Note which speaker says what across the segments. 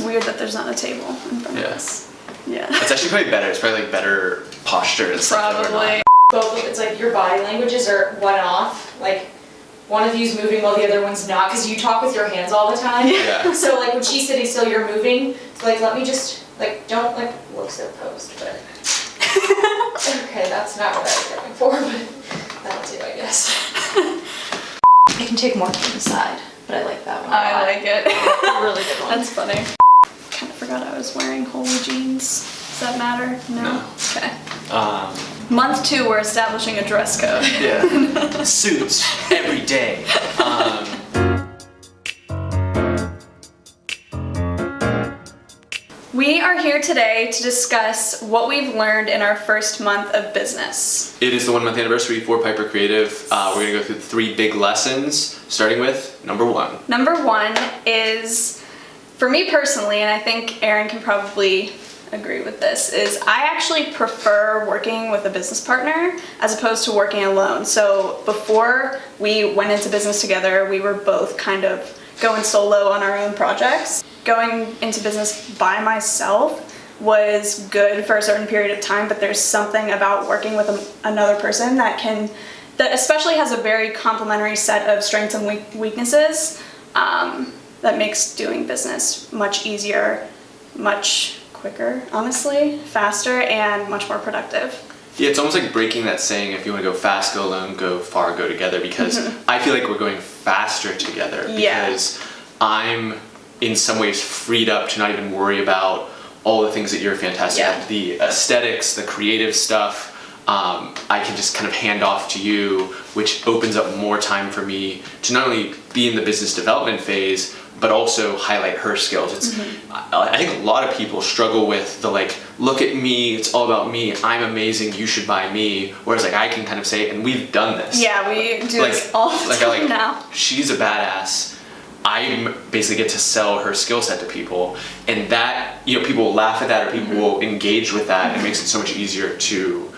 Speaker 1: Weird that there's not a table in front of us. Yeah.
Speaker 2: It's actually probably better. It's probably like better posture and stuff.
Speaker 1: Probably.
Speaker 3: Both, it's like your body languages are one off. Like one of you's moving while the other one's not, because you talk with your hands all the time.
Speaker 2: Yeah.
Speaker 3: So like when she's sitting still, you're moving. So like let me just don't like look so posed, but okay, that's not what I was going for, but that'll do, I guess. I can take more from the side, but I like that one.
Speaker 1: I like it.
Speaker 3: A really good one.
Speaker 1: That's funny. Kind of forgot I was wearing holy jeans. Does that matter? No. Okay. Month 2, we're establishing a dress code.
Speaker 2: Yeah. Suits every day.
Speaker 1: We are here today to discuss what we've learned in our first month of business.
Speaker 2: It is the 1 month anniversary for Piper Creative. We're going to go through 3 big lessons, starting with number 1.
Speaker 1: Number 1 is, for me personally, and I think Erin can probably agree with this, is I actually prefer working with a business partner as opposed to working alone. So before we went into business together, we were both kind of going solo on our own projects. Going into business by myself was good for a certain period of time, but there's something about working with another person that especially has a very complementary set of strengths and weaknesses that makes doing business much easier, much quicker, honestly, faster, and much more productive.
Speaker 2: Yeah, it's almost like breaking that saying, if you want to go fast, go alone, go far, go together, because I feel like we're going faster together because I'm in some ways freed up to not even worry about all the things that you're fantastic at, the aesthetics, the creative stuff. I can just kind of hand off to you, which opens up more time for me to not only be in the business development phase, but also highlight her skills. It's I think a lot of people struggle with the look at me, it's all about me, I'm amazing, you should buy me. Whereas I can kind of say, and we've done this.
Speaker 1: Yeah, we do this all the time now.
Speaker 2: She's a badass. I basically get to sell her skill set to people, and that, people will laugh at that, or people will engage with that, and it makes it so much easier to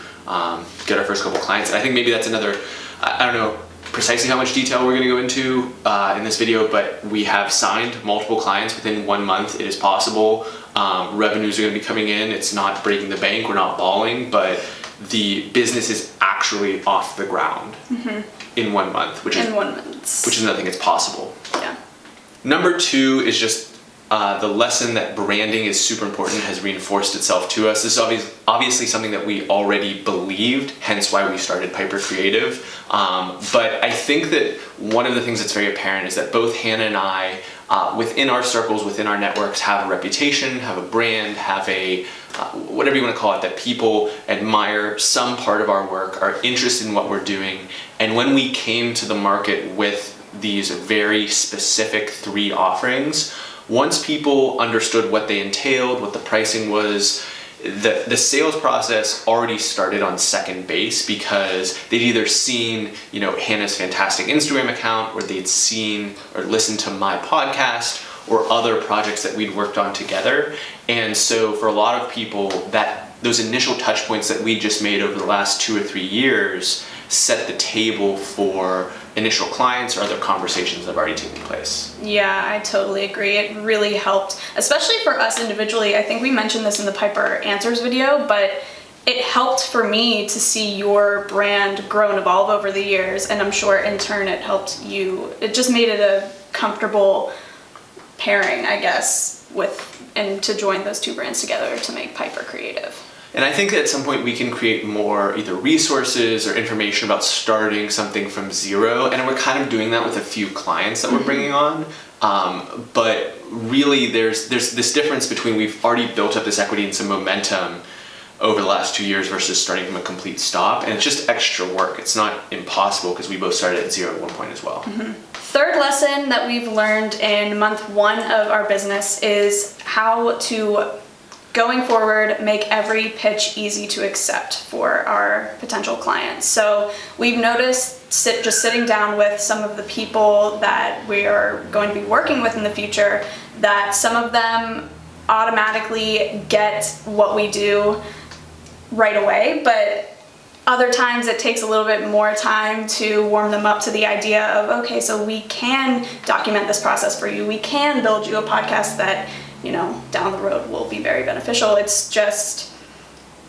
Speaker 2: get our first couple clients. And I think maybe that's another, I don't know precisely how much detail we're going to go into in this video, but we have signed multiple clients within 1 month. It is possible. Revenues are going to be coming in. It's not breaking the bank. We're not balling, but the business is actually off the ground in 1 month, which is another thing. It's possible.
Speaker 1: Yeah.
Speaker 2: Number 2 is just the lesson that branding is super important has reinforced itself to us. This is obviously something that we already believed, hence why we started Piper Creative. But I think that one of the things that's very apparent is that both Hannah and I, within our circles, within our networks, have a reputation, have a brand, have a whatever you want to call it, that people admire some part of our work, are interested in what we're doing. And when we came to the market with these very specific 3 offerings, once people understood what they entailed, what the pricing was, the sales process already started on second base, because they'd either seen, Hannah's fantastic Instagram account, or they'd seen or listened to my podcast or other projects that we'd worked on together. And so for a lot of people, those initial touch points that we just made over the last 2 or 3 years set the table for initial clients or other conversations that have already taken place.
Speaker 1: Yeah, I totally agree. It really helped, especially for us individually. I think we mentioned this in the Piper Answers video, but it helped for me to see your brand grow and evolve over the years, and I'm sure in turn it helped you. It just made it a comfortable pairing, I guess, and to join those 2 brands together to make Piper Creative.
Speaker 2: And I think that at some point we can create more either resources or information about starting something from zero. And we're kind of doing that with a few clients that we're bringing on. But really there's this difference between, we've already built up this equity and some momentum over the last 2 years versus starting from a complete stop. And it's just extra work. It's not impossible, because we both started at zero at one point as well.
Speaker 1: Third lesson that we've learned in month 1 of our business is how to, going forward, make every pitch easy to accept for our potential clients. So we've noticed, just sitting down with some of the people that we are going to be working with in the future, that some of them automatically get what we do right away, but other times it takes a little bit more time to warm them up to the idea of, okay, so we can document this process for you. We can build you a podcast that down the road will be very beneficial. It's just,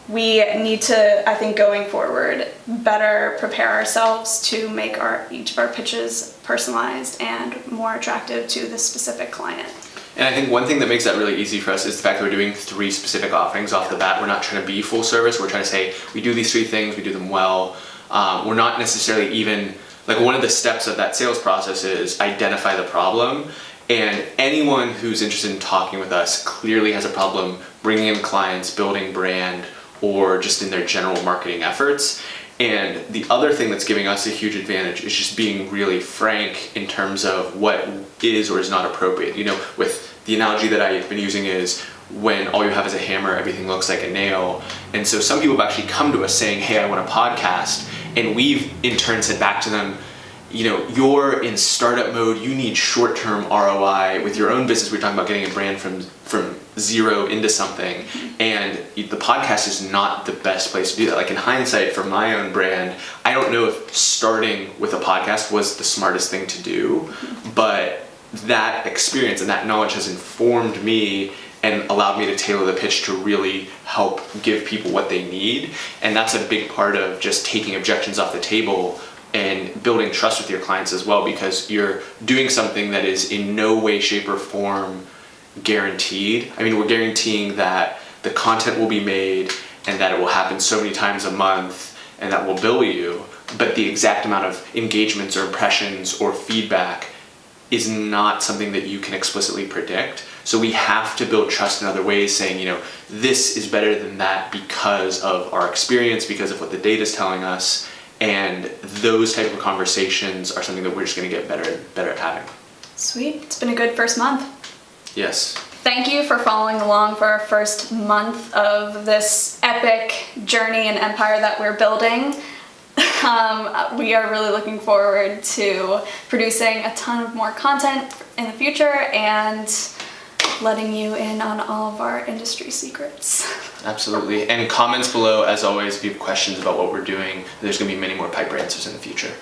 Speaker 1: we need to, I think, going forward, better prepare ourselves to make each of our pitches personalized and more attractive to the specific client.
Speaker 2: And I think one thing that makes that really easy for us is the fact that we're doing 3 specific offerings off the bat. We're not trying to be full service. We're trying to say, we do these 3 things, we do them well. We're not necessarily even, like, one of the steps of that sales process is identify the problem. And anyone who's interested in talking with us clearly has a problem bringing in clients, building brand, or just in their general marketing efforts. And the other thing that's giving us a huge advantage is just being really frank in terms of what is or is not appropriate. With the analogy that I've been using is, when all you have is a hammer, everything looks like a nail. And so some people have actually come to us saying, hey, I want a podcast. And we've in turn said back to them, you're in startup mode, you need short-term ROI. With your own business, we're talking about getting a brand from zero into something. And the podcast is not the best place to do that. Like, in hindsight, for my own brand, I don't know if starting with a podcast was the smartest thing to do, but that experience and that knowledge has informed me and allowed me to tailor the pitch to really help give people what they need. And that's a big part of just taking objections off the table and building trust with your clients as well, because you're doing something that is in no way, shape, or form guaranteed. I mean, we're guaranteeing that the content will be made and that it will happen so many times a month and that will bill you, but the exact amount of engagements or impressions or feedback is not something that you can explicitly predict. So we have to build trust in other ways, saying, this is better than that because of our experience, because of what the data is telling us. And those type of conversations are something that we're just going to get better at having.
Speaker 1: Sweet. It's been a good first month.
Speaker 2: Yes.
Speaker 1: Thank you for following along for our first month of this epic journey and empire that we're building. We are really looking forward to producing a ton of more content in the future and letting you in on all of our industry secrets.
Speaker 2: Absolutely. And comments below, as always, if you have questions about what we're doing. There's going to be many more Piper answers in the future.